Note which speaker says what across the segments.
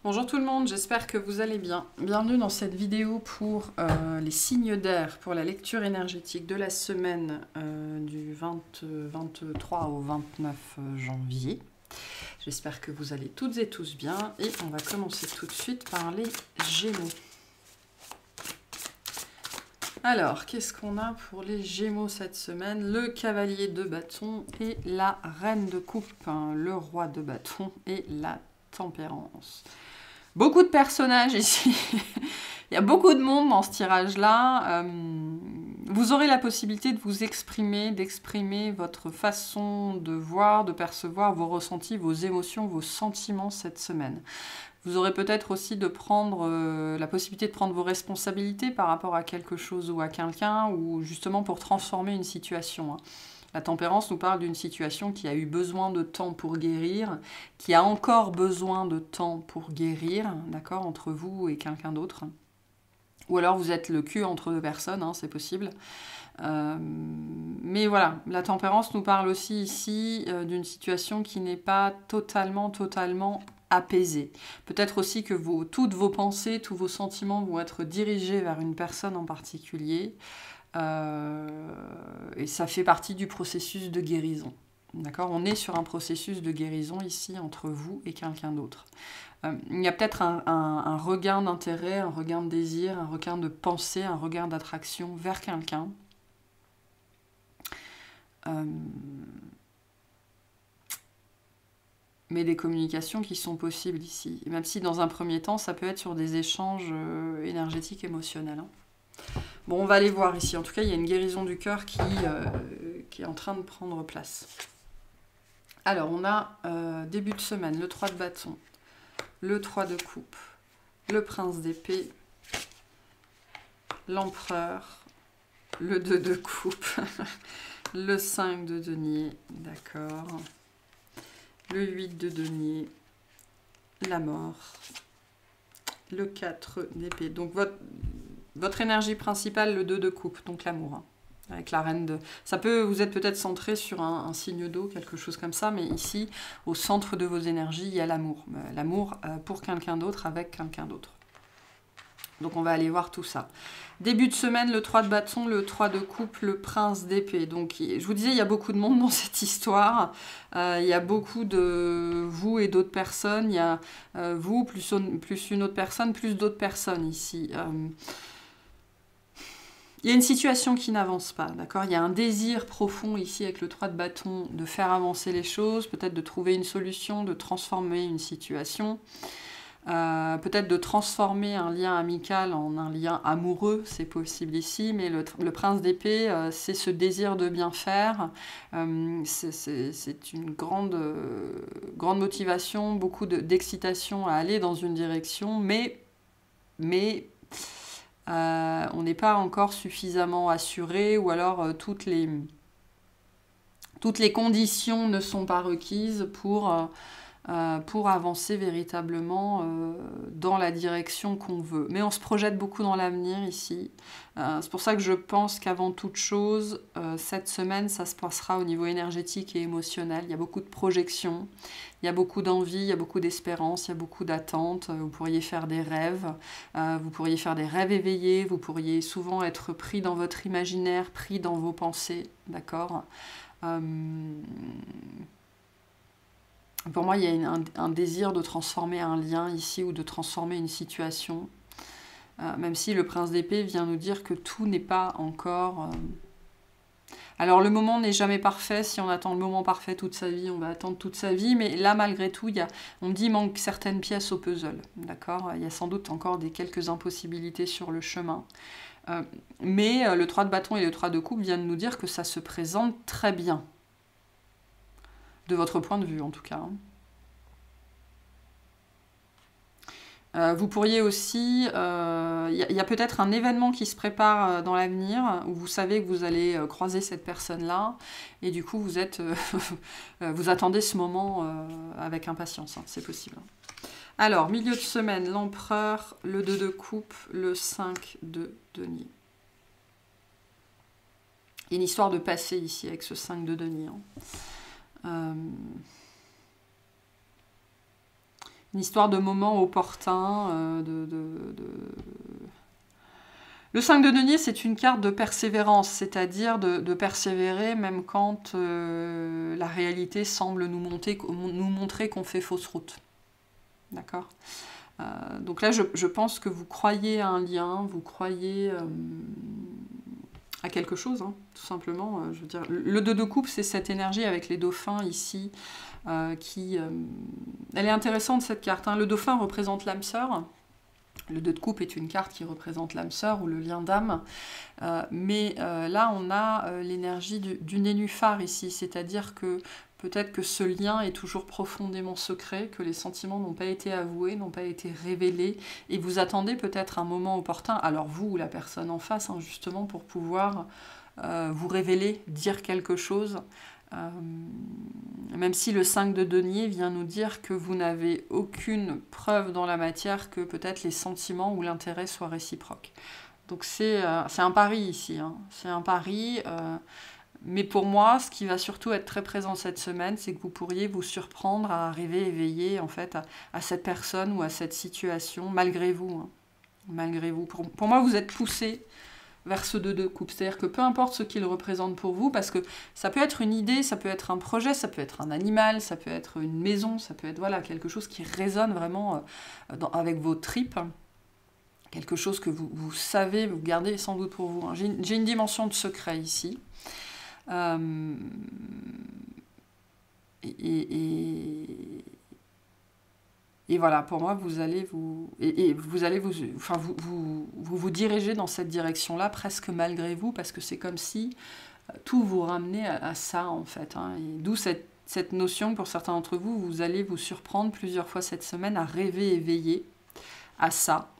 Speaker 1: Bonjour tout le monde, j'espère que vous allez bien. Bienvenue dans cette vidéo pour les signes d'air, pour la lecture énergétique de la semaine du 23 au 29 janvier. J'espère que vous allez toutes et tous bien et on va commencer tout de suite par les Gémeaux. Alors, qu'est-ce qu'on a pour les Gémeaux cette semaine? Le cavalier de bâton et la reine de coupe, hein, le roi de bâton et la tempérance. Beaucoup de personnages ici. Il y a beaucoup de monde dans ce tirage-là. Vous aurez la possibilité de vous exprimer, d'exprimer votre façon de voir, de percevoir vos ressentis, vos émotions, vos sentiments cette semaine. Vous aurez peut-être aussi de prendre la possibilité de prendre vos responsabilités par rapport à quelque chose ou à quelqu'un, ou justement pour transformer une situation. La tempérance nous parle d'une situation qui a eu besoin de temps pour guérir, qui a encore besoin de temps pour guérir, d'accord, entre vous et quelqu'un d'autre. Ou alors vous êtes le cul entre deux personnes, hein, c'est possible. Mais voilà, la tempérance nous parle aussi ici d'une situation qui n'est pas totalement apaisée. Peut-être aussi que toutes vos pensées, tous vos sentiments vont être dirigés vers une personne en particulier. Et ça fait partie du processus de guérison. D'accord ? On est sur un processus de guérison ici entre vous et quelqu'un d'autre. Il y a peut-être un regain d'intérêt, un regain de désir, un regain de pensée, un regain d'attraction vers quelqu'un. Mais des communications qui sont possibles ici. Même si dans un premier temps, ça peut être sur des échanges énergétiques, émotionnels. Bon, on va aller voir ici. En tout cas, il y a une guérison du cœur qui est en train de prendre place. Alors, on a début de semaine, le 3 de bâton, le 3 de coupe, le prince d'épée, l'empereur, le 2 de coupe, le 5 de denier, d'accord, le 8 de denier, la mort, le 4 d'épée. Donc, votre énergie principale, le 2 de coupe, donc l'amour. Hein, avec la reine de... vous êtes peut-être centré sur un signe d'eau, quelque chose comme ça, mais ici, au centre de vos énergies, il y a l'amour. L'amour pour quelqu'un d'autre, avec quelqu'un d'autre. Donc on va aller voir tout ça. Début de semaine, le 3 de bâton, le 3 de coupe, le prince d'épée. Donc je vous disais, il y a beaucoup de monde dans cette histoire. Il y a beaucoup de vous et d'autres personnes. Il y a vous, plus une autre personne, plus d'autres personnes ici. Il y a une situation qui n'avance pas, d'accord? Il y a un désir profond ici avec le 3 de bâton de faire avancer les choses, peut-être de trouver une solution, de transformer une situation, peut-être de transformer un lien amical en un lien amoureux, c'est possible ici, mais le prince d'épée, c'est ce désir de bien faire, c'est une grande motivation, beaucoup d'excitation à aller dans une direction, mais on n'est pas encore suffisamment assuré, ou alors toutes les conditions ne sont pas requises pour avancer véritablement dans la direction qu'on veut. Mais on se projette beaucoup dans l'avenir ici. C'est pour ça que je pense qu'avant toute chose, cette semaine, ça se passera au niveau énergétique et émotionnel. Il y a beaucoup de projections, il y a beaucoup d'envie, il y a beaucoup d'espérance, il y a beaucoup d'attentes. Vous pourriez faire des rêves, vous pourriez faire des rêves éveillés, vous pourriez souvent être pris dans votre imaginaire, pris dans vos pensées, d'accord ? Pour moi, il y a un désir de transformer un lien ici ou de transformer une situation. Même si le prince d'épée vient nous dire que tout n'est pas encore... Alors le moment n'est jamais parfait. Si on attend le moment parfait toute sa vie, on va attendre toute sa vie. Mais là, malgré tout, on me dit qu'il manque certaines pièces au puzzle. D'accord ? Il y a sans doute encore quelques impossibilités sur le chemin. Mais le 3 de bâton et le 3 de coupe viennent nous dire que ça se présente très bien. De votre point de vue, en tout cas. Vous pourriez aussi... Il y a peut-être un événement qui se prépare dans l'avenir, où vous savez que vous allez croiser cette personne-là, et du coup, vous attendez ce moment avec impatience. Hein, c'est possible. Alors, milieu de semaine, l'empereur, le 2 de coupe, le 5 de denier. Il y a une histoire de passé ici, avec ce 5 de denier. Hein. Une histoire de moment opportun. Le 5 de denier, c'est une carte de persévérance, c'est-à-dire de persévérer même quand la réalité semble nous montrer qu'on fait fausse route. D'accord ? Donc là, je pense que vous croyez à un lien, vous croyez à quelque chose, hein, tout simplement. Je veux dire, le 2 de coupe, c'est cette énergie avec les dauphins ici, elle est intéressante cette carte. Hein. Le dauphin représente l'âme sœur. Le 2 de coupe est une carte qui représente l'âme sœur ou le lien d'âme. Mais là, on a l'énergie du nénuphar ici, c'est-à-dire que peut-être que ce lien est toujours profondément secret, que les sentiments n'ont pas été avoués, n'ont pas été révélés, et vous attendez peut-être un moment opportun, alors vous ou la personne en face, hein, justement, pour pouvoir vous révéler, dire quelque chose, même si le 5 de denier vient nous dire que vous n'avez aucune preuve dans la matière que peut-être les sentiments ou l'intérêt soient réciproques. Donc c'est un pari ici, hein. C'est un pari, mais pour moi, ce qui va surtout être très présent cette semaine, c'est que vous pourriez vous surprendre à arriver éveillé en fait, à cette personne ou à cette situation, malgré vous. Hein. Malgré vous. Pour moi, vous êtes poussé vers ce 2 de coupe. C'est-à-dire que peu importe ce qu'il représente pour vous, parce que ça peut être une idée, ça peut être un projet, ça peut être un animal, ça peut être une maison, ça peut être voilà, quelque chose qui résonne vraiment avec vos tripes, quelque chose que vous savez, vous gardez sans doute pour vous. Hein. J'ai une dimension de secret ici. Et voilà, pour moi, vous allez vous diriger dans cette direction-là, presque malgré vous, parce que c'est comme si tout vous ramenait à ça, en fait. Hein. Et d'où cette notion, pour certains d'entre vous, vous allez vous surprendre plusieurs fois cette semaine à rêver éveillé à ça.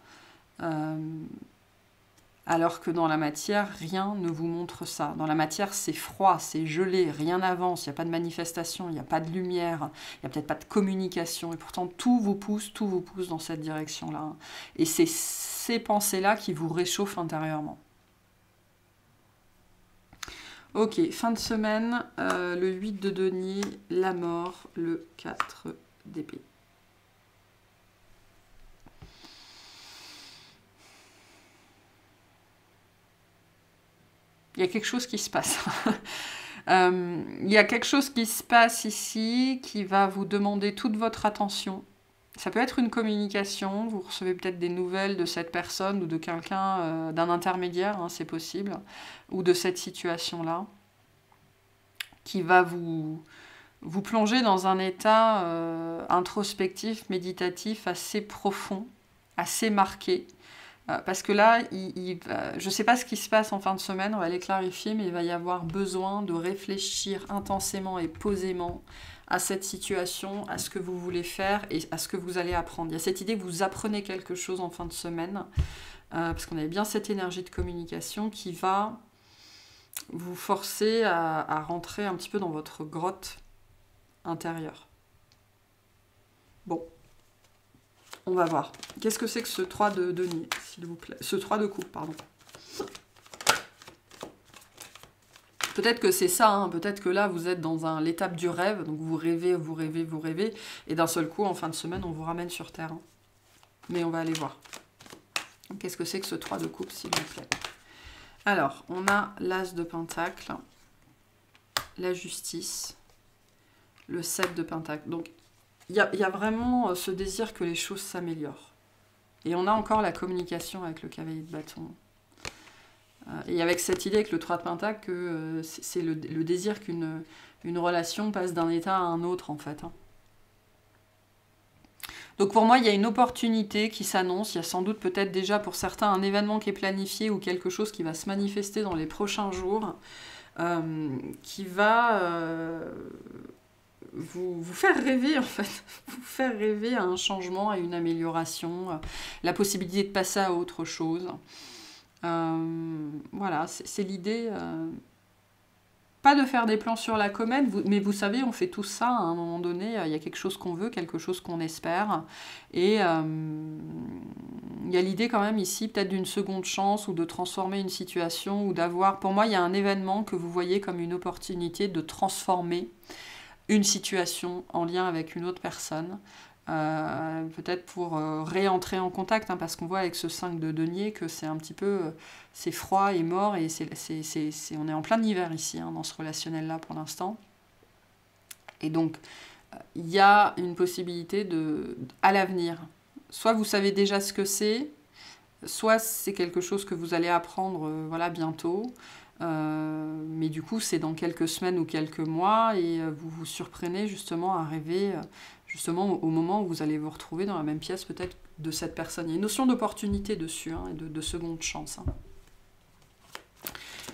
Speaker 1: Alors que dans la matière, rien ne vous montre ça. Dans la matière, c'est froid, c'est gelé, rien n'avance, il n'y a pas de manifestation, il n'y a pas de lumière, il n'y a peut-être pas de communication, et pourtant tout vous pousse dans cette direction-là. Et c'est ces pensées-là qui vous réchauffent intérieurement. Ok, fin de semaine, le 8 de denier, la mort, le 4 d'épée. Il y a quelque chose qui se passe. Il y a quelque chose qui se passe ici qui va vous demander toute votre attention. Ça peut être une communication, vous recevez peut-être des nouvelles de cette personne ou de quelqu'un, d'un intermédiaire, hein, c'est possible, ou de cette situation-là, qui va vous plonger dans un état introspectif, méditatif, assez profond, assez marqué. Parce que là, je ne sais pas ce qui se passe en fin de semaine, on va les clarifier, mais il va y avoir besoin de réfléchir intensément et posément à cette situation, à ce que vous voulez faire et à ce que vous allez apprendre. Il y a cette idée que vous apprenez quelque chose en fin de semaine, parce qu'on avait bien cette énergie de communication qui va vous forcer à rentrer un petit peu dans votre grotte intérieure. Bon. On va voir. Qu'est-ce que c'est que ce 3 de denier, s'il vous plaît? Ce 3 de coupe, pardon. Peut-être que c'est ça, hein. Peut-être que là, vous êtes dans l'étape du rêve, donc vous rêvez, et d'un seul coup, en fin de semaine, on vous ramène sur Terre. Hein. Mais on va aller voir. Qu'est-ce que c'est que ce 3 de coupe, s'il vous plaît? Alors, on a l'As de Pentacle, la Justice, le 7 de Pentacle. Donc, il y a vraiment ce désir que les choses s'améliorent. Et on a encore la communication avec le cavalier de bâton. Et avec cette idée avec le 3 de Pentacle que c'est le désir qu'une relation passe d'un état à un autre, en fait. Hein. Donc pour moi, il y a une opportunité qui s'annonce. Il y a sans doute peut-être déjà pour certains un événement qui est planifié ou quelque chose qui va se manifester dans les prochains jours, qui va... vous faire rêver, en fait, vous faire rêver à un changement, à une amélioration, la possibilité de passer à autre chose. Voilà, c'est l'idée, pas de faire des plans sur la comète, mais vous savez, on fait tout ça à un moment donné, il y a quelque chose qu'on veut, quelque chose qu'on espère, et il y a l'idée quand même ici, peut-être d'une seconde chance, ou de transformer une situation, ou d'avoir, pour moi, il y a un événement que vous voyez comme une opportunité de transformer une situation en lien avec une autre personne, peut-être pour réentrer en contact, hein, parce qu'on voit avec ce 5 de denier que c'est un petit peu c'est froid et mort, et on est en plein hiver ici, hein, dans ce relationnel-là pour l'instant. Et donc, il y a une possibilité à l'avenir. Soit vous savez déjà ce que c'est, soit c'est quelque chose que vous allez apprendre voilà, bientôt. Mais du coup, c'est dans quelques semaines ou quelques mois, et vous vous surprenez justement à rêver justement au moment où vous allez vous retrouver dans la même pièce peut-être de cette personne. Il y a une notion d'opportunité dessus, hein, et de seconde chance. Hein.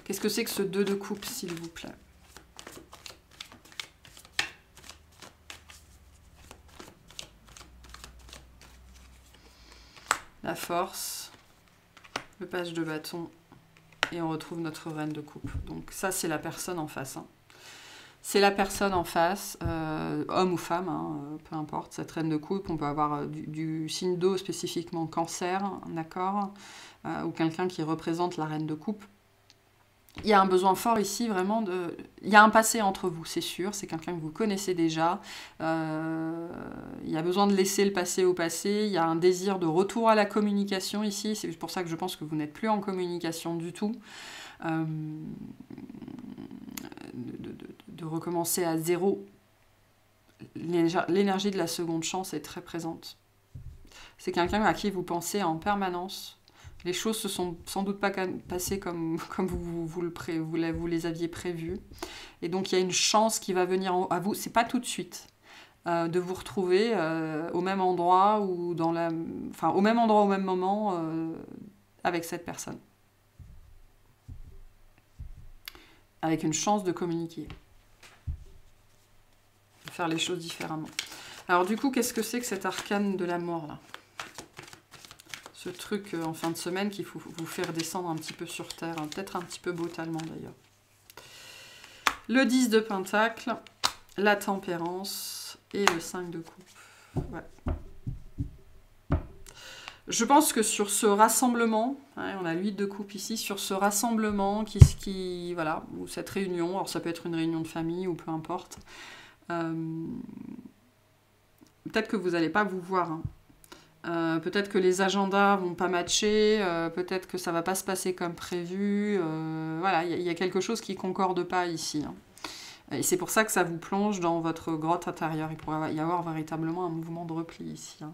Speaker 1: Qu'est-ce que c'est que ce 2 de coupe, s'il vous plaît? La force, le page de bâton, et on retrouve notre reine de coupe. Donc ça, c'est la personne en face. Hein. C'est la personne en face, homme ou femme, hein, peu importe, cette reine de coupe. On peut avoir du signe d'eau, spécifiquement cancer, d'accord, ou quelqu'un qui représente la reine de coupe. Il y a un besoin fort ici, vraiment, il y a un passé entre vous, c'est sûr, c'est quelqu'un que vous connaissez déjà. Il y a besoin de laisser le passé au passé, il y a un désir de retour à la communication ici, c'est pour ça que je pense que vous n'êtes plus en communication du tout. De recommencer à zéro. L'énergie de la seconde chance est très présente. C'est quelqu'un à qui vous pensez en permanence. Les choses se sont sans doute pas passées comme vous les aviez prévues. Et donc il y a une chance qui va venir à vous. C'est pas tout de suite. De vous retrouver au même endroit ou au même endroit au même moment avec cette personne. Avec une chance de communiquer. De faire les choses différemment. Alors du coup, qu'est-ce que c'est que cet arcane de la mort là? Ce truc en fin de semaine qui faut vous faire descendre un petit peu sur terre, hein, peut-être un petit peu brutalement d'ailleurs. Le 10 de pentacle, la tempérance et le 5 de coupe. Ouais. Je pense que sur ce rassemblement, hein, on a l'8 de coupe ici, sur ce rassemblement voilà, ou cette réunion, alors ça peut être une réunion de famille ou peu importe, peut-être que vous n'allez pas vous voir, hein. Peut-être que les agendas vont pas matcher, peut-être que ça va pas se passer comme prévu. Voilà, il y a quelque chose qui concorde pas ici. Hein. Et c'est pour ça que ça vous plonge dans votre grotte intérieure. Il pourrait y avoir véritablement un mouvement de repli ici. Hein.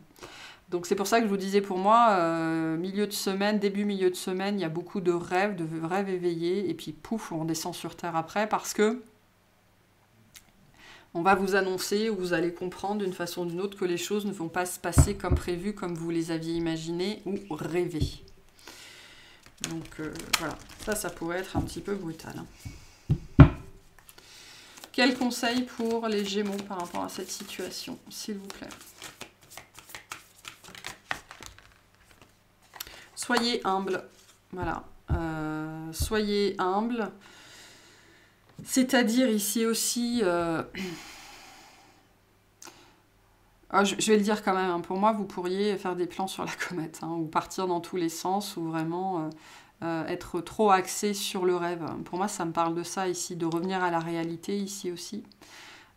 Speaker 1: Donc c'est pour ça que je vous disais, pour moi, milieu de semaine, milieu de semaine, il y a beaucoup de rêves éveillés, et puis pouf, on descend sur terre après, parce que on va vous annoncer, ou vous allez comprendre d'une façon ou d'une autre que les choses ne vont pas se passer comme prévu, comme vous les aviez imaginées ou rêvé. Donc voilà, ça pourrait être un petit peu brutal. Hein. Quel conseil pour les Gémeaux par rapport à cette situation, s'il vous plaît? Soyez humble, voilà. Soyez humble. C'est-à-dire ici aussi, je vais le dire quand même, hein, pour moi, vous pourriez faire des plans sur la comète, hein, ou partir dans tous les sens, ou vraiment être trop axé sur le rêve. Pour moi, ça me parle de ça ici, de revenir à la réalité ici aussi,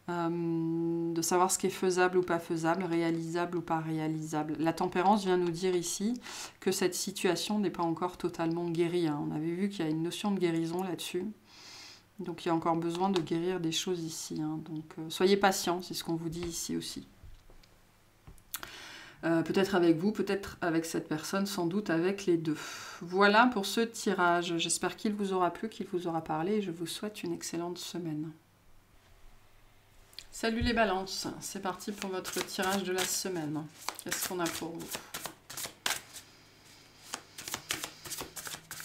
Speaker 1: de savoir ce qui est faisable ou pas faisable, réalisable ou pas réalisable. La tempérance vient nous dire ici que cette situation n'est pas encore totalement guérie. Hein. On avait vu qu'il y a une notion de guérison là-dessus. Donc il y a encore besoin de guérir des choses ici. Hein. Donc soyez patients, c'est ce qu'on vous dit ici aussi. Peut-être avec vous, peut-être avec cette personne, sans doute avec les deux. Voilà pour ce tirage. J'espère qu'il vous aura plu, qu'il vous aura parlé, et je vous souhaite une excellente semaine. Salut les balances, c'est parti pour votre tirage de la semaine. Qu'est-ce qu'on a pour vous?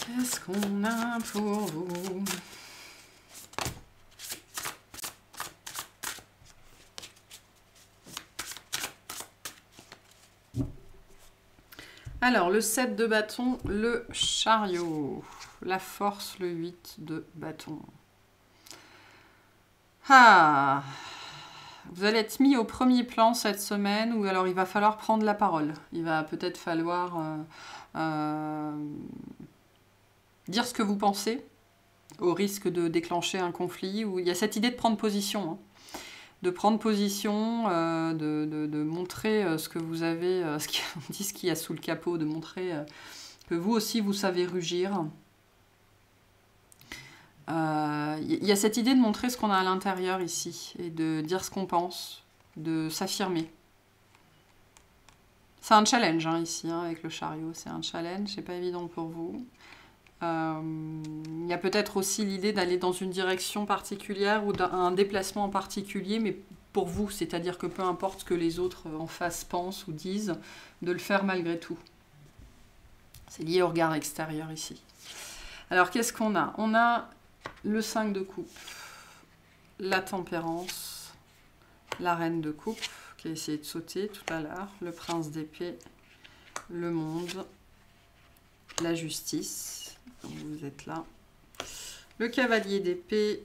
Speaker 1: Qu'est-ce qu'on a pour vous? Alors, le 7 de bâton, le chariot. La force, le 8 de bâton. Ah! Vous allez être mis au premier plan cette semaine, ou alors il va falloir prendre la parole. Il va peut-être falloir dire ce que vous pensez, au risque de déclencher un conflit, où il y a cette idée de prendre position. Hein. de prendre position, de montrer ce que vous avez, on dit ce qu'il y a sous le capot, de montrer que vous aussi vous savez rugir. Il y a cette idée de montrer ce qu'on a à l'intérieur ici, et de dire ce qu'on pense, de s'affirmer. C'est un challenge hein, ici, hein, avec le chariot, c'est un challenge, c'est pas évident pour vous. Il y a peut-être aussi l'idée d'aller dans une direction particulière ou d'un déplacement en particulier, mais pour vous, c'est-à-dire que peu importe ce que les autres en face pensent ou disent, de le faire malgré tout. C'est lié au regard extérieur ici. Alors qu'est-ce qu'on a? On a le 5 de coupe, la tempérance, la reine de coupe, qui a essayé de sauter tout à l'heure, le prince d'épée, le monde, la justice, donc vous êtes là, le cavalier d'épée,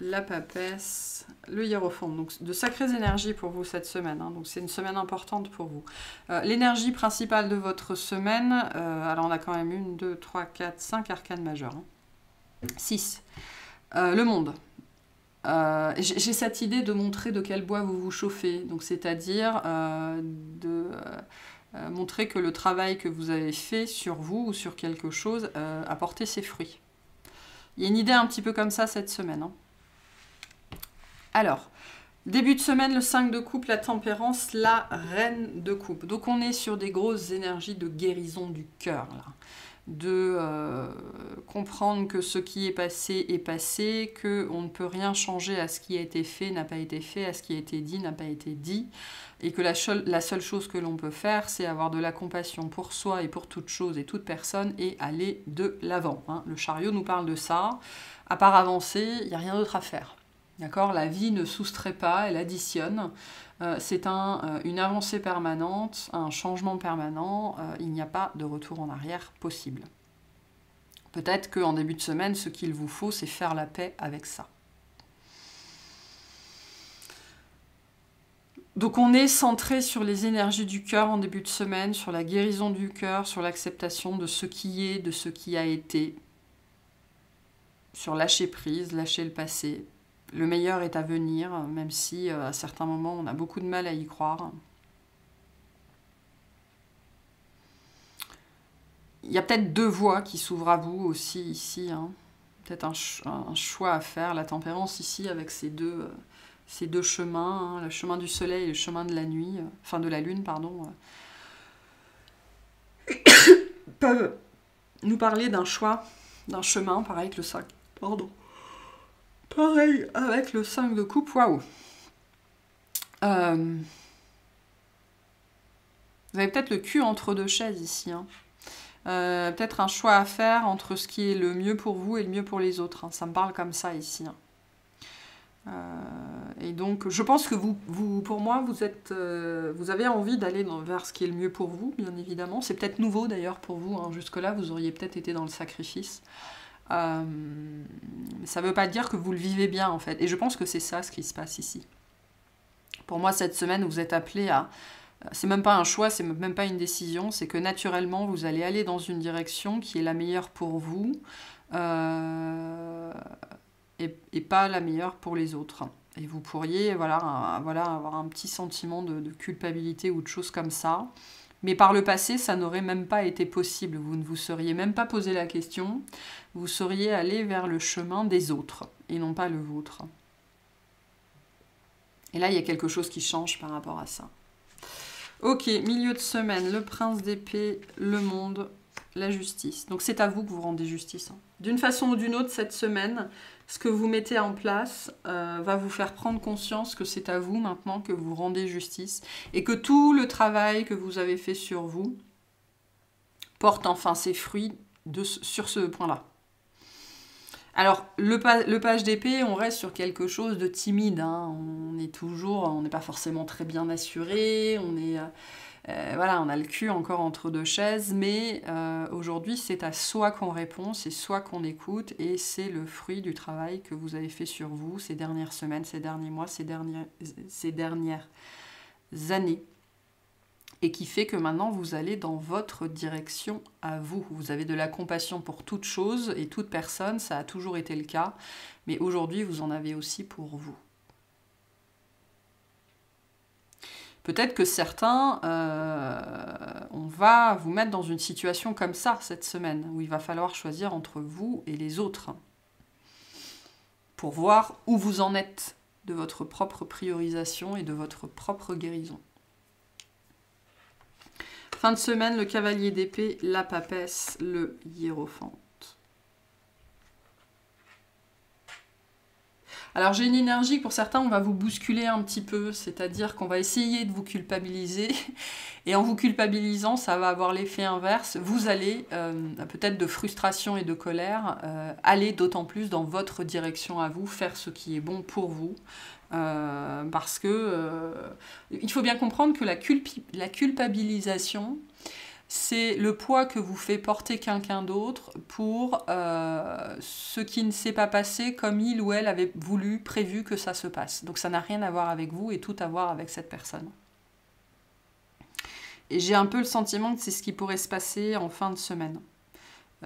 Speaker 1: la papesse, le hiérophant. Donc de sacrées énergies pour vous cette semaine, hein. Donc c'est une semaine importante pour vous. L'énergie principale de votre semaine, alors on a quand même 1, 2, 3, 4, 5 arcanes majeures. Hein. 6. Le monde. J'ai cette idée de montrer de quel bois vous vous chauffez, donc c'est-à-dire de montrer que le travail que vous avez fait sur vous ou sur quelque chose a porté ses fruits. Il y a une idée un petit peu comme ça cette semaine. Hein. Alors, début de semaine, le 5 de coupe, la tempérance, la reine de coupe. Donc on est sur des grosses énergies de guérison du cœur, là. De comprendre que ce qui est passé, qu'on ne peut rien changer à ce qui a été fait, n'a pas été fait, à ce qui a été dit, n'a pas été dit, et que la seule chose que l'on peut faire, c'est avoir de la compassion pour soi et pour toute chose et toute personne, et aller de l'avant. Hein. Le chariot nous parle de ça. À part avancer, il n'y a rien d'autre à faire. D'accord ? La vie ne soustrait pas, elle additionne. C'est une avancée permanente, un changement permanent. Il n'y a pas de retour en arrière possible. Peut-être qu'en début de semaine, ce qu'il vous faut, c'est faire la paix avec ça. Donc on est centré sur les énergies du cœur en début de semaine, sur la guérison du cœur, sur l'acceptation de ce qui est, de ce qui a été, sur lâcher prise, lâcher le passé. Le meilleur est à venir, même si à certains moments on a beaucoup de mal à y croire. Il y a peut-être 2 voies qui s'ouvrent à vous aussi ici. Hein. Peut-être un choix à faire. La tempérance ici avec ces deux chemins, hein, le chemin du soleil et le chemin de la nuit, enfin de la lune, pardon, peuvent nous parler d'un choix, d'un chemin, pareil que le 5. Pardon. Pareil avec le 5 de coupe, waouh. Vous avez peut-être le cul entre 2 chaises ici. Hein. Peut-être un choix à faire entre ce qui est le mieux pour vous et le mieux pour les autres. Hein. Ça me parle comme ça ici. Hein. Et donc, je pense que pour moi, vous avez envie d'aller vers ce qui est le mieux pour vous, bien évidemment. C'est peut-être nouveau d'ailleurs pour vous. Hein. Jusque-là, vous auriez peut-être été dans le sacrifice. Ça ne veut pas dire que vous le vivez bien en fait. Et je pense que c'est ça ce qui se passe ici. Pour moi, cette semaine, vous êtes appelé à... C'est même pas un choix, c'est même pas une décision. C'est que naturellement, vous allez aller dans une direction qui est la meilleure pour vous et pas la meilleure pour les autres. Et vous pourriez avoir un petit sentiment de culpabilité ou de choses comme ça. Mais par le passé, ça n'aurait même pas été possible. Vous ne vous seriez même pas posé la question. Vous seriez allé vers le chemin des autres et non pas le vôtre. Et là, il y a quelque chose qui change par rapport à ça. Ok, milieu de semaine, le prince d'épée, le monde, la justice. Donc c'est à vous que vous rendez justice. Hein. D'une façon ou d'une autre, cette semaine, ce que vous mettez en place va vous faire prendre conscience que c'est à vous maintenant que vous rendez justice et que tout le travail que vous avez fait sur vous porte enfin ses fruits sur ce point-là. Alors, le page d'épée, on reste sur quelque chose de timide. Hein. On n'est pas forcément très bien assuré, on a le cul encore entre 2 chaises, mais aujourd'hui, c'est à soi qu'on répond, c'est soi qu'on écoute, et c'est le fruit du travail que vous avez fait sur vous ces dernières semaines, ces derniers mois, ces dernières années, et qui fait que maintenant, vous allez dans votre direction à vous. Vous avez de la compassion pour toute chose et toute personne, ça a toujours été le cas, mais aujourd'hui, vous en avez aussi pour vous. Peut-être que certains, on va vous mettre dans une situation comme ça cette semaine, où il va falloir choisir entre vous et les autres, pour voir où vous en êtes de votre propre priorisation et de votre propre guérison. Fin de semaine, le cavalier d'épée, la papesse, le hiérophante. Alors j'ai une énergie, pour certains, on va vous bousculer un petit peu, c'est-à-dire qu'on va essayer de vous culpabiliser, et en vous culpabilisant, ça va avoir l'effet inverse. Vous allez, peut-être de frustration et de colère, aller d'autant plus dans votre direction à vous, faire ce qui est bon pour vous, parce que il faut bien comprendre que la culpabilisation, c'est le poids que vous fait porter quelqu'un d'autre pour ce qui ne s'est pas passé comme il ou elle avait voulu, prévu que ça se passe. Donc ça n'a rien à voir avec vous et tout à voir avec cette personne. Et j'ai un peu le sentiment que c'est ce qui pourrait se passer en fin de semaine.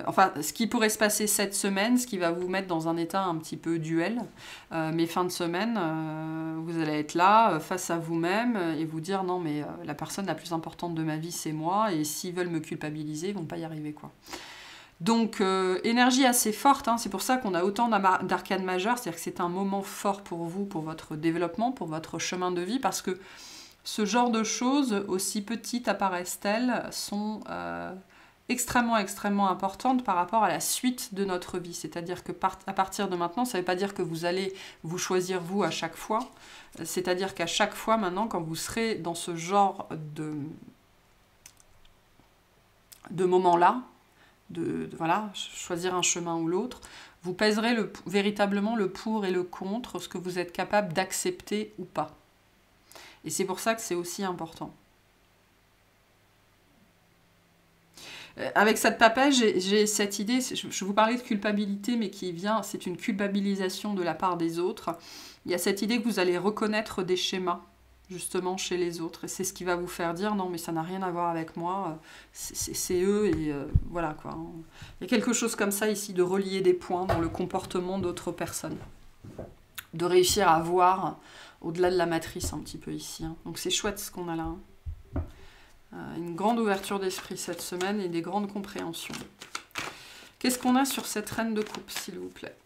Speaker 1: Enfin, ce qui pourrait se passer cette semaine, ce qui va vous mettre dans un état un petit peu duel. Mais fin de semaine, vous allez être là, face à vous-même, et vous dire, non, mais la personne la plus importante de ma vie, c'est moi, et s'ils veulent me culpabiliser, ils vont pas y arriver, quoi. Donc, énergie assez forte, hein, c'est pour ça qu'on a autant d'arcanes majeures, c'est-à-dire que c'est un moment fort pour vous, pour votre développement, pour votre chemin de vie, parce que ce genre de choses, aussi petites apparaissent-elles, sont extrêmement, extrêmement importante par rapport à la suite de notre vie. C'est-à-dire que à partir de maintenant, ça ne veut pas dire que vous allez vous choisir vous à chaque fois. C'est-à-dire qu'à chaque fois maintenant, quand vous serez dans ce genre de moment-là, voilà, choisir un chemin ou l'autre, vous pèserez véritablement le pour et le contre, ce que vous êtes capable d'accepter ou pas. Et c'est pour ça que c'est aussi important. Avec cette papesse, j'ai cette idée, je vous parlais de culpabilité, mais qui vient, c'est une culpabilisation de la part des autres. Il y a cette idée que vous allez reconnaître des schémas, justement, chez les autres. Et c'est ce qui va vous faire dire, non, mais ça n'a rien à voir avec moi, c'est eux, et voilà, quoi. Il y a quelque chose comme ça, ici, de relier des points dans le comportement d'autres personnes. De réussir à voir au-delà de la matrice, un petit peu, ici. Hein. Donc c'est chouette, ce qu'on a là. Hein. Une grande ouverture d'esprit cette semaine et des grandes compréhensions. Qu'est-ce qu'on a sur cette reine de coupe, s'il vous plaît?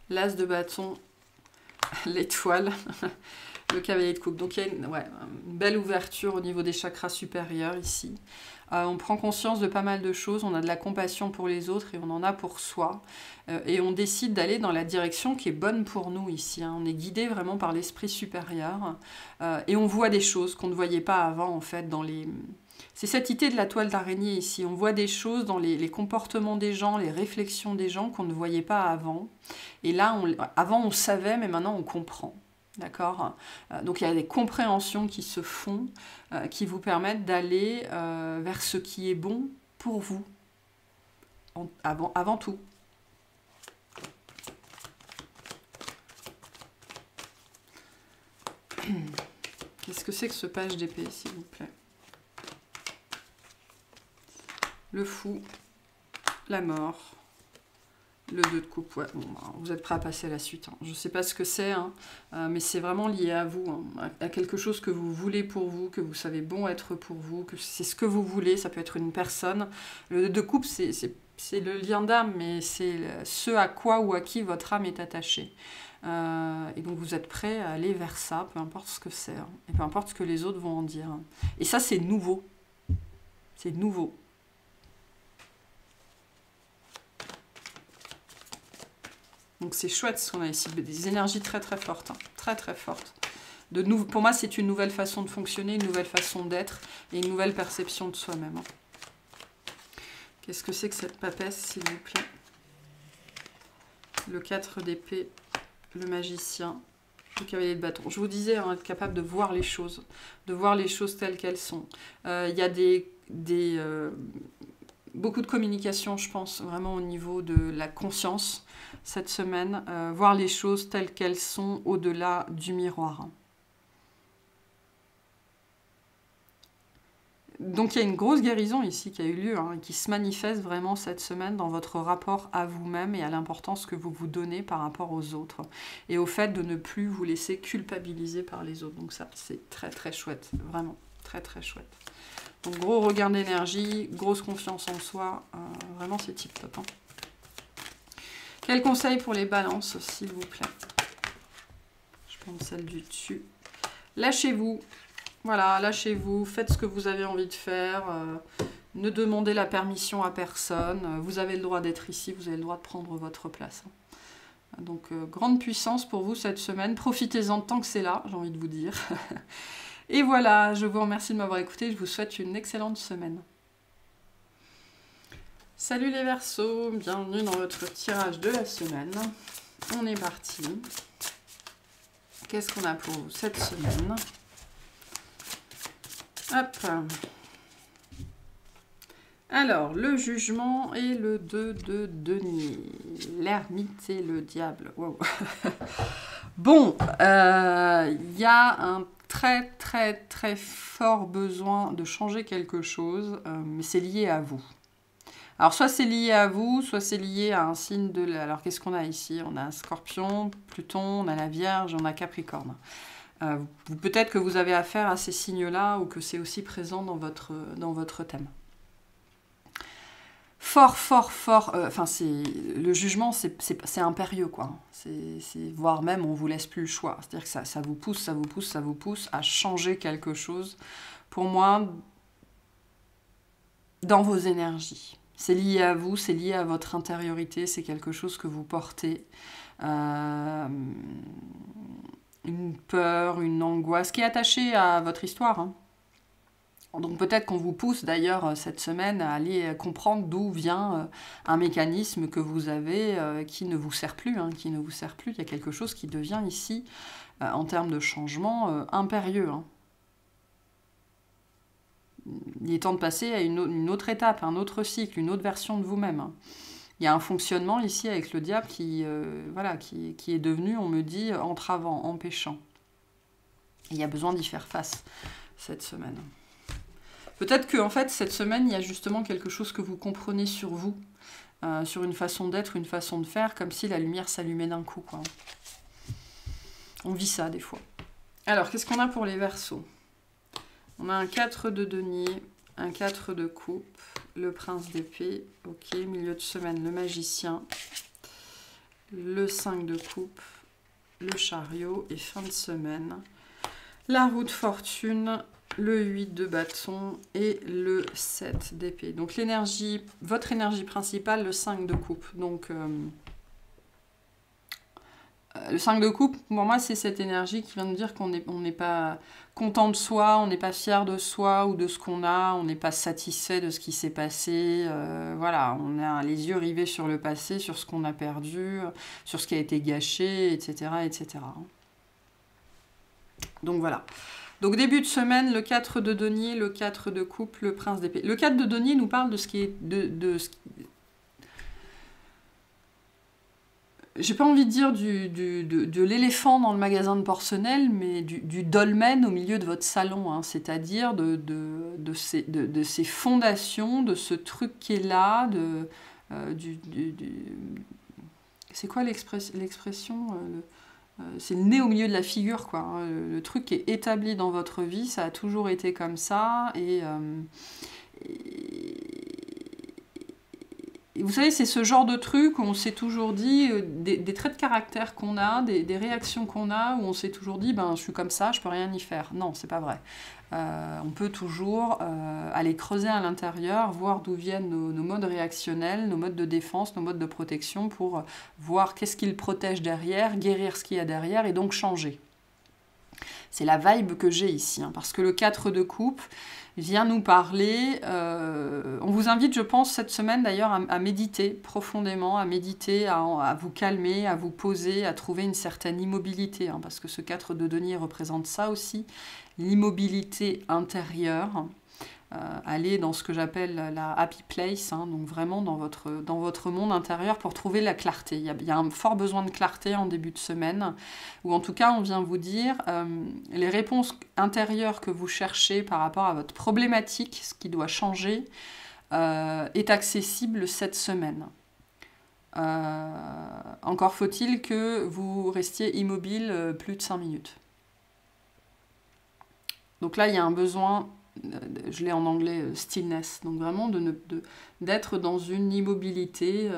Speaker 1: L'as de bâton, l'étoile, le cavalier de coupe. Donc il y a une belle ouverture au niveau des chakras supérieurs ici. On prend conscience de pas mal de choses, on a de la compassion pour les autres et on en a pour soi. Et on décide d'aller dans la direction qui est bonne pour nous ici. Hein. On est guidé vraiment par l'esprit supérieur. Et on voit des choses qu'on ne voyait pas avant, en fait, dans les... C'est cette idée de la toile d'araignée ici. On voit des choses dans les comportements des gens, les réflexions des gens qu'on ne voyait pas avant. Et là, avant on savait, mais maintenant on comprend. D'accord? Donc il y a des compréhensions qui se font, qui vous permettent d'aller vers ce qui est bon pour vous, avant tout. Qu'est-ce que c'est que ce page d'épée, s'il vous plaît? Le fou, la mort, le 2 de coupe. Ouais, bon, vous êtes prêts à passer à la suite. Hein. Je ne sais pas ce que c'est, hein, mais c'est vraiment lié à vous, hein, à quelque chose que vous voulez pour vous, que vous savez bon être pour vous, que c'est ce que vous voulez, ça peut être une personne. Le 2 de coupe, c'est le lien d'âme, mais c'est ce à quoi ou à qui votre âme est attachée. Et donc vous êtes prêt à aller vers ça, peu importe ce que c'est, hein, et peu importe ce que les autres vont en dire. Hein. Et ça, c'est nouveau. C'est nouveau. Donc c'est chouette ce qu'on a ici, des énergies très très fortes, hein, très très fortes. Pour moi, c'est une nouvelle façon de fonctionner, une nouvelle façon d'être et une nouvelle perception de soi-même. Hein. Qu'est-ce que c'est que cette papesse, s'il vous plaît? Le 4 d'épée, le magicien, le cavalier de bâton. Je vous disais, hein, être capable de voir les choses telles qu'elles sont. Il y a beaucoup de communication, je pense, vraiment au niveau de la conscience cette semaine. Voir les choses telles qu'elles sont au-delà du miroir. Donc il y a une grosse guérison ici qui a eu lieu, hein, et qui se manifeste vraiment cette semaine dans votre rapport à vous-même et à l'importance que vous vous donnez par rapport aux autres. Et au fait de ne plus vous laisser culpabiliser par les autres. Donc ça, c'est très très chouette, vraiment très très chouette. Donc gros regain d'énergie, grosse confiance en soi, vraiment c'est tip top. Hein. Quel conseil pour les balances, s'il vous plaît? Je prends celle du dessus. Lâchez-vous. Voilà, lâchez-vous, faites ce que vous avez envie de faire, ne demandez la permission à personne, vous avez le droit d'être ici, vous avez le droit de prendre votre place. Donc, grande puissance pour vous cette semaine, profitez-en tant que c'est là, j'ai envie de vous dire. Et voilà, je vous remercie de m'avoir écouté, je vous souhaite une excellente semaine. Salut les Verseaux, bienvenue dans votre tirage de la semaine. On est parti. Qu'est-ce qu'on a pour vous cette semaine ? Hop. Alors, le jugement et le 2 de denier. L'ermite et le diable. Wow. Bon, y a un très très très fort besoin de changer quelque chose, mais c'est lié à vous. Alors, soit c'est lié à vous, soit c'est lié à un signe de... Alors, qu'est-ce qu'on a ici? On a un Scorpion, Pluton, on a la Vierge, on a Capricorne. Peut-être que vous avez affaire à ces signes-là ou que c'est aussi présent dans votre thème. Fort, enfin, le jugement, c'est impérieux, quoi. Voire même, on vous laisse plus le choix. C'est-à-dire que ça vous pousse à changer quelque chose. Pour moi, dans vos énergies. C'est lié à vous, c'est lié à votre intériorité, c'est quelque chose que vous portez. Une peur, une angoisse qui est attachée à votre histoire. Hein. Donc peut-être qu'on vous pousse d'ailleurs cette semaine à aller comprendre d'où vient un mécanisme que vous avez qui ne vous sert plus. Hein, qui ne vous sert plus. Il y a quelque chose qui devient ici, en termes de changement, impérieux. Hein. Il est temps de passer à une autre étape, un autre cycle, une autre version de vous-même. Hein. Il y a un fonctionnement ici avec le diable qui est devenu, on me dit, entravant, empêchant. Il y a besoin d'y faire face cette semaine. Peut-être que en fait, cette semaine, il y a justement quelque chose que vous comprenez sur vous, sur une façon d'être, une façon de faire, comme si la lumière s'allumait d'un coup. Quoi. On vit ça des fois. Alors, qu'est-ce qu'on a pour les Verseaux? On a un 4 de denier, un 4 de coupe, le prince d'épée, ok, milieu de semaine, le magicien, le 5 de coupe, le chariot, et fin de semaine, la roue de fortune, le 8 de bâton et le 7 d'épée. Donc l'énergie, votre énergie principale, le 5 de coupe. Donc le 5 de coupe, pour moi, c'est cette énergie qui vient de dire qu'on n'est pas content de soi, on n'est pas fier de soi ou de ce qu'on a, on n'est pas satisfait de ce qui s'est passé. Voilà, on a les yeux rivés sur le passé, sur ce qu'on a perdu, sur ce qui a été gâché, etc. etc. Donc voilà. Donc début de semaine, le 4 de denier, le 4 de coupe, le prince d'épée. Le 4 de denier nous parle de ce qui est... J'ai pas envie de dire de l'éléphant dans le magasin de porcelaine, mais du dolmen au milieu de votre salon, hein, c'est-à-dire de ces fondations, de ce truc qui est là, c'est quoi l'expression c'est le nez au milieu de la figure, quoi. Hein, le truc qui est établi dans votre vie, ça a toujours été comme ça, et vous savez, c'est ce genre de truc où on s'est toujours dit, des traits de caractère qu'on a, des réactions qu'on a, où on s'est toujours dit, ben, je suis comme ça, je peux rien y faire. Non, c'est pas vrai. On peut toujours aller creuser à l'intérieur, voir d'où viennent nos modes réactionnels, nos modes de défense, nos modes de protection, pour voir qu'est-ce qu'ils protègent derrière, guérir ce qu'il y a derrière, et donc changer. C'est la vibe que j'ai ici, hein, parce que le 4 de coupe vient nous parler. On vous invite, je pense, cette semaine d'ailleurs à méditer profondément, à méditer, à vous calmer, à vous poser, à trouver une certaine immobilité, hein, parce que ce 4 de denier représente ça aussi, l'immobilité intérieure. aller dans ce que j'appelle la happy place, hein, donc vraiment dans votre monde intérieur pour trouver la clarté. Il y a un fort besoin de clarté en début de semaine, ou en tout cas on vient vous dire les réponses intérieures que vous cherchez par rapport à votre problématique, ce qui doit changer, est accessible cette semaine. Encore faut-il que vous restiez immobile plus de 5 minutes. Donc là, il y a un besoin, je l'ai en anglais, stillness, donc vraiment d'être dans une immobilité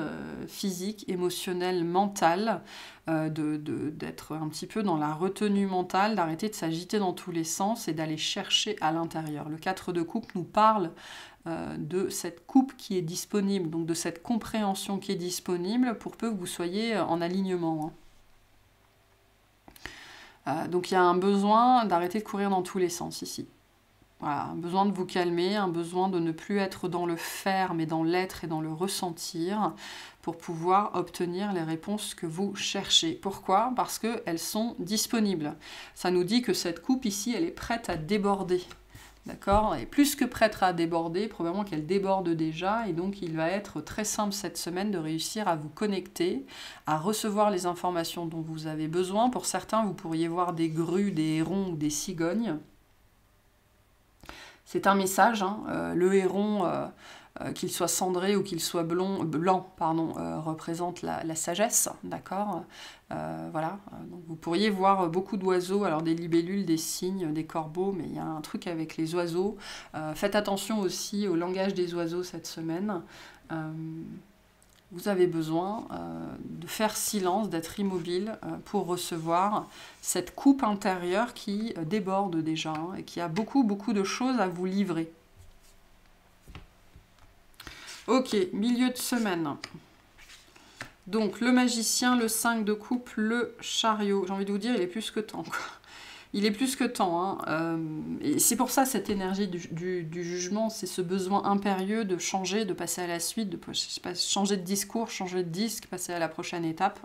Speaker 1: physique, émotionnelle, mentale, d'être un petit peu dans la retenue mentale, d'arrêter de s'agiter dans tous les sens et d'aller chercher à l'intérieur. Le 4 de coupe nous parle de cette coupe qui est disponible, donc de cette compréhension qui est disponible pour peu que vous soyez en alignement. Donc il y a un besoin d'arrêter de courir dans tous les sens ici. Voilà, un besoin de vous calmer, un besoin de ne plus être dans le faire, mais dans l'être et dans le ressentir, pour pouvoir obtenir les réponses que vous cherchez. Pourquoi? Parce qu'elles sont disponibles. Ça nous dit que cette coupe ici, elle est prête à déborder. D'accord? Et plus que prête à déborder, probablement qu'elle déborde déjà, et donc il va être très simple cette semaine de réussir à vous connecter, à recevoir les informations dont vous avez besoin. Pour certains, vous pourriez voir des grues, des hérons ou des cigognes. C'est un message, hein. Le héron, qu'il soit cendré ou qu'il soit blanc, représente la sagesse, d'accord. Voilà, donc vous pourriez voir beaucoup d'oiseaux, alors des libellules, des cygnes, des corbeaux, mais il y a un truc avec les oiseaux. Faites attention aussi au langage des oiseaux cette semaine. Vous avez besoin de faire silence, d'être immobile pour recevoir cette coupe intérieure qui déborde déjà, hein, et qui a beaucoup de choses à vous livrer. Ok, milieu de semaine. Donc le magicien, le 5 de coupe, le chariot. J'ai envie de vous dire, il est plus que temps, quoi. Il est plus que temps. Hein. Et c'est pour ça cette énergie du jugement, c'est ce besoin impérieux de changer, de passer à la suite, de changer de discours, changer de disque, passer à la prochaine étape.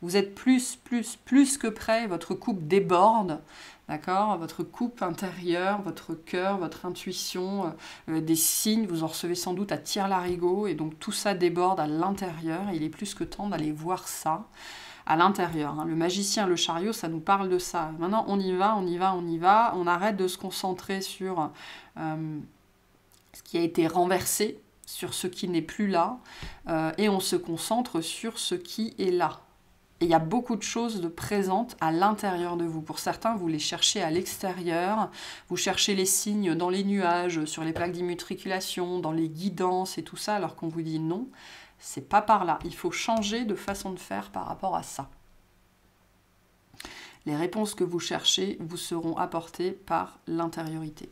Speaker 1: Vous êtes plus que prêt, votre coupe déborde, d'accord? Votre coupe intérieure, votre cœur, votre intuition, des signes, vous en recevez sans doute à tire-larigot, et donc tout ça déborde à l'intérieur. Il est plus que temps d'aller voir ça à l'intérieur. Hein. Le magicien, le chariot, ça nous parle de ça. Maintenant, on y va, on y va, on y va. On arrête de se concentrer sur ce qui a été renversé, sur ce qui n'est plus là, et on se concentre sur ce qui est là. Et il y a beaucoup de choses de présentes à l'intérieur de vous. Pour certains, vous les cherchez à l'extérieur, vous cherchez les signes dans les nuages, sur les plaques d'immatriculation, dans les guidances et tout ça, alors qu'on vous dit non. C'est pas par là. Il faut changer de façon de faire par rapport à ça. Les réponses que vous cherchez vous seront apportées par l'intériorité.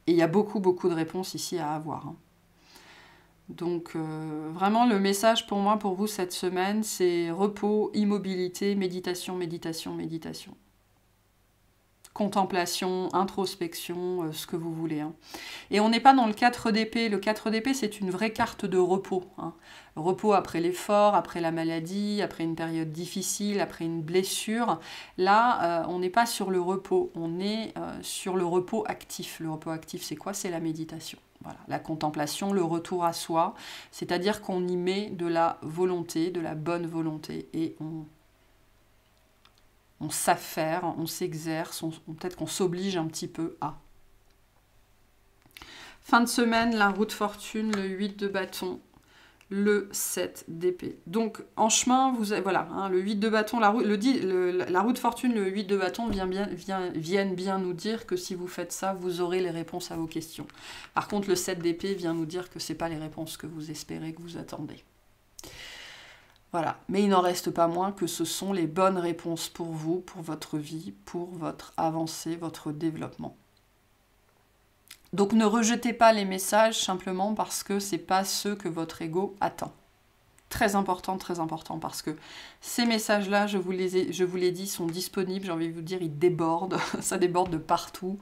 Speaker 1: Et il y a beaucoup de réponses ici à avoir. Hein. Donc vraiment le message pour moi, pour vous cette semaine, c'est repos, immobilité, méditation, méditation, méditation. Contemplation, introspection, ce que vous voulez. Hein. Et on n'est pas dans le 4 d'épée. Le 4 d'épée, c'est une vraie carte de repos. Hein. Repos après l'effort, après la maladie, après une période difficile, après une blessure. Là, on n'est pas sur le repos, on est sur le repos actif. Le repos actif, c'est quoi? C'est la méditation. Voilà. La contemplation, le retour à soi, c'est-à-dire qu'on y met de la volonté, de la bonne volonté, et on s'affaire, on s'exerce, peut-être qu'on s'oblige un petit peu à. Fin de semaine, la roue de fortune, le 8 de bâton, le 7 d'épée. Donc en chemin, vous avez, voilà, hein, le 8 de bâton, la roue de fortune, le 8 de bâton viennent bien nous dire que si vous faites ça, vous aurez les réponses à vos questions. Par contre, le 7 d'épée vient nous dire que ce n'est pas les réponses que vous espérez, que vous attendez. Voilà, mais il n'en reste pas moins que ce sont les bonnes réponses pour vous, pour votre vie, pour votre avancée, votre développement. Donc ne rejetez pas les messages simplement parce que ce n'est pas ceux que votre ego attend. Très important, parce que ces messages-là, je vous l'ai dit, sont disponibles, j'ai envie de vous dire, ils débordent, ça déborde de partout.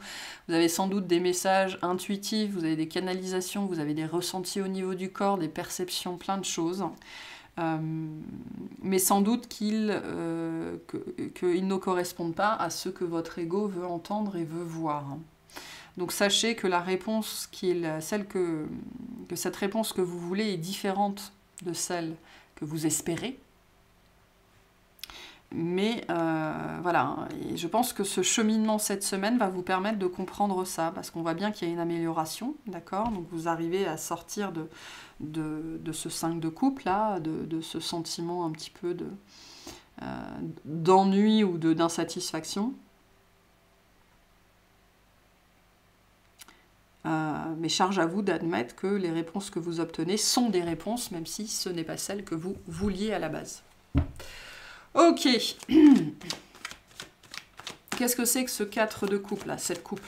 Speaker 1: Vous avez sans doute des messages intuitifs, vous avez des canalisations, vous avez des ressentis au niveau du corps, des perceptions, plein de choses. Mais sans doute qu'ils ne correspondent pas à ce que votre ego veut entendre et veut voir. Donc sachez que la réponse que cette réponse que vous voulez est différente de celle que vous espérez. Mais voilà, et je pense que ce cheminement cette semaine va vous permettre de comprendre ça, parce qu'on voit bien qu'il y a une amélioration, d'accord? Donc vous arrivez à sortir de ce 5 de coupe là, de ce sentiment un petit peu d'ennui ou d'insatisfaction. Mais charge à vous d'admettre que les réponses que vous obtenez sont des réponses, même si ce n'est pas celles que vous vouliez à la base. Ok. Qu'est-ce que c'est que ce 4 de coupe là, cette coupe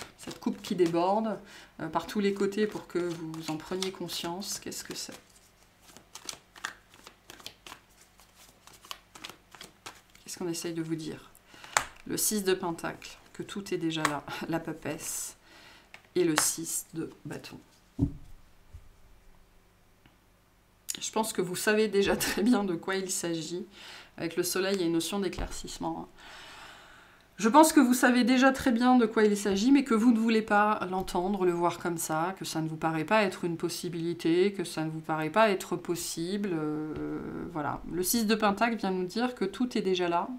Speaker 1: qui déborde par tous les côtés pour que vous en preniez conscience? Qu'est-ce que c'est? Qu'est-ce qu'on essaye de vous dire? Le 6 de pentacle, que tout est déjà là, la papesse, et le 6 de bâton. Je pense que vous savez déjà très bien de quoi il s'agit. Avec le soleil, il y a une notion d'éclaircissement. Je pense que vous savez déjà très bien de quoi il s'agit, mais que vous ne voulez pas l'entendre, le voir comme ça, que ça ne vous paraît pas être une possibilité, que ça ne vous paraît pas être possible. Voilà. Le 6 de pentacle vient nous dire que tout est déjà là,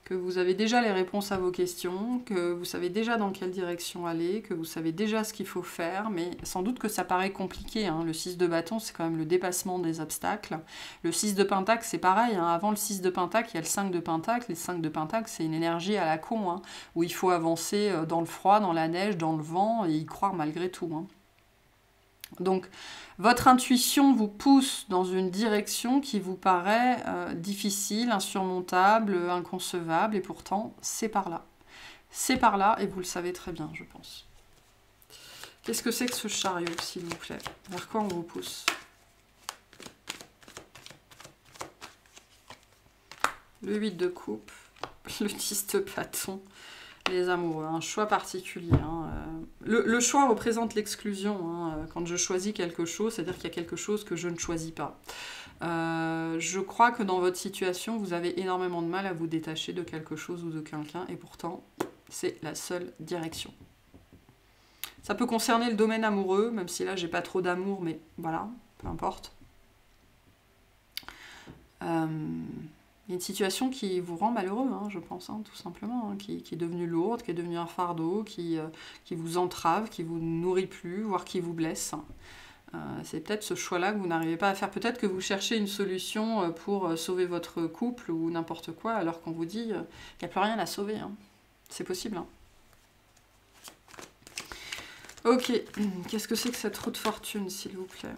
Speaker 1: que vous avez déjà les réponses à vos questions, que vous savez déjà dans quelle direction aller, que vous savez déjà ce qu'il faut faire, mais sans doute que ça paraît compliqué. Hein. Le 6 de bâton, c'est quand même le dépassement des obstacles. Le 6 de pentacle, c'est pareil. Hein. Avant le 6 de pentacle, il y a le 5 de pentacle. Les 5 de pentacle, c'est une énergie à la con, hein, où il faut avancer dans le froid, dans la neige, dans le vent, et y croire malgré tout. Hein. Donc, votre intuition vous pousse dans une direction qui vous paraît difficile, insurmontable, inconcevable, et pourtant, c'est par là. C'est par là, et vous le savez très bien, je pense. Qu'est-ce que c'est que ce chariot, s'il vous plaît? Vers quoi on vous pousse? Le 8 de coupe, le 10 de bâton. Les amoureux, un choix particulier. Hein. Le choix représente l'exclusion. Hein. Quand je choisis quelque chose, c'est-à-dire qu'il y a quelque chose que je ne choisis pas. Je crois que dans votre situation, vous avez énormément de mal à vous détacher de quelque chose ou de quelqu'un, et pourtant, c'est la seule direction. Ça peut concerner le domaine amoureux, même si là, j'ai pas trop d'amour, mais voilà, peu importe. Il y a une situation qui vous rend malheureux, hein, je pense, hein, tout simplement, hein, qui est devenue lourde, qui est devenue un fardeau, qui vous entrave, qui vous nourrit plus, voire qui vous blesse. C'est peut-être ce choix-là que vous n'arrivez pas à faire. Peut-être que vous cherchez une solution pour sauver votre couple ou n'importe quoi, alors qu'on vous dit qu'il n'y a plus rien à sauver. Hein. C'est possible. Hein. Ok, qu'est-ce que c'est que cette roue de fortune, s'il vous plaît?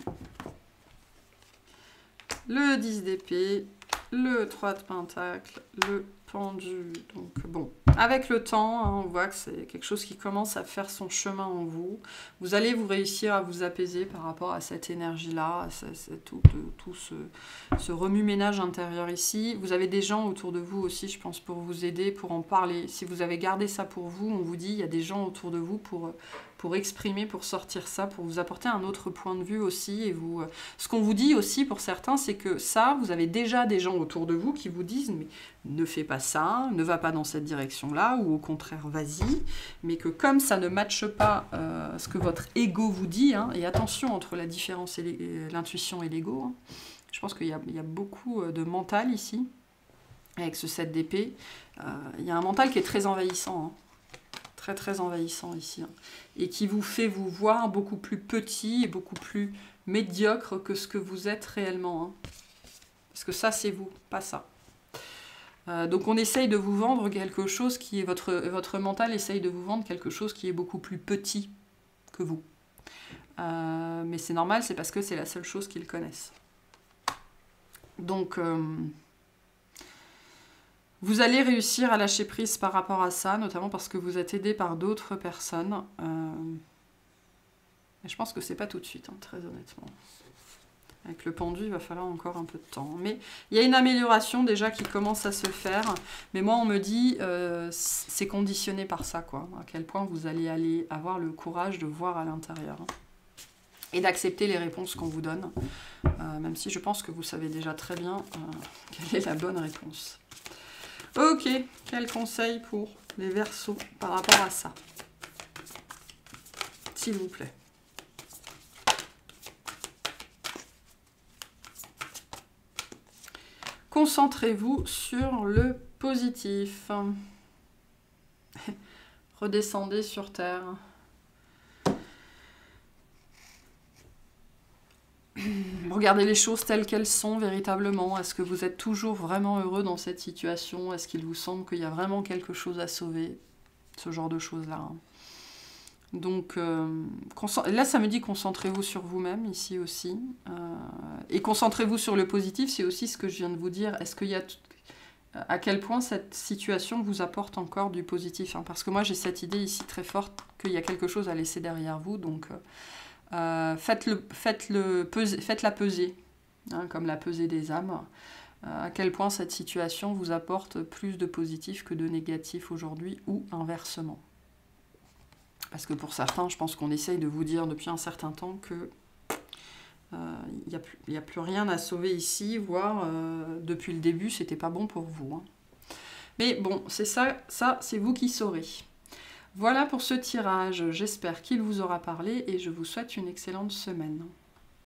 Speaker 1: Le 10 d'épée. Le 3 de pentacle, le pendu. Donc bon, avec le temps, hein, on voit que c'est quelque chose qui commence à faire son chemin en vous. Vous allez vous réussir à vous apaiser par rapport à cette énergie-là, tout ce remue-ménage intérieur ici. Vous avez des gens autour de vous aussi, je pense, pour vous aider, pour en parler. Si vous avez gardé ça pour vous, on vous dit, il y a des gens autour de vous pour exprimer, pour sortir ça, pour vous apporter un autre point de vue aussi. Et vous, ce qu'on vous dit aussi pour certains, c'est que ça, vous avez déjà des gens autour de vous qui vous disent « mais ne fais pas ça, ne va pas dans cette direction-là » ou au contraire « vas-y », mais que comme ça ne matche pas ce que votre ego vous dit, hein, et attention entre la différence et l'intuition et l'ego, hein, je pense qu'il y a beaucoup de mental ici, avec ce 7 d'épée. Il y a un mental qui est très envahissant, hein. Très très envahissant ici, hein, et qui vous fait vous voir beaucoup plus petit et beaucoup plus médiocre que ce que vous êtes réellement. Hein. Parce que ça, c'est vous, pas ça. Donc on essaye de vous vendre quelque chose qui est... Votre mental essaye de vous vendre quelque chose qui est beaucoup plus petit que vous. Mais c'est normal, c'est parce que c'est la seule chose qu'ils connaissent. Donc... vous allez réussir à lâcher prise par rapport à ça, notamment parce que vous êtes aidé par d'autres personnes. Mais je pense que c'est pas tout de suite, hein, très honnêtement. Avec le pendu, il va falloir encore un peu de temps. Mais il y a une amélioration déjà qui commence à se faire. Mais moi, on me dit, c'est conditionné par ça, quoi. À quel point vous allez avoir le courage de voir à l'intérieur. Hein, et d'accepter les réponses qu'on vous donne. Même si je pense que vous savez déjà très bien quelle est la bonne réponse. Ok, quel conseil pour les Verseaux par rapport à ça? s'il vous plaît. Concentrez-vous sur le positif. Redescendez sur Terre. Regardez les choses telles qu'elles sont véritablement. Est-ce que vous êtes toujours vraiment heureux dans cette situation? Est-ce qu'il vous semble qu'il y a vraiment quelque chose à sauver? Ce genre de choses-là. Donc, là, ça me dit concentrez-vous sur vous-même, ici aussi. Et concentrez-vous sur le positif, c'est aussi ce que je viens de vous dire. Est-ce qu'il y a... À quel point cette situation vous apporte encore du positif, hein? Parce que moi, j'ai cette idée ici très forte qu'il y a quelque chose à laisser derrière vous. Donc, faites-la peser, hein, comme la pesée des âmes. À quel point cette situation vous apporte plus de positif que de négatif aujourd'hui, ou inversement. Parce que pour certains, je pense qu'on essaye de vous dire depuis un certain temps que il n'y a plus rien à sauver ici, voire depuis le début, c'était pas bon pour vous. Hein. Mais bon, c'est ça c'est vous qui saurez. Voilà pour ce tirage, j'espère qu'il vous aura parlé et je vous souhaite une excellente semaine.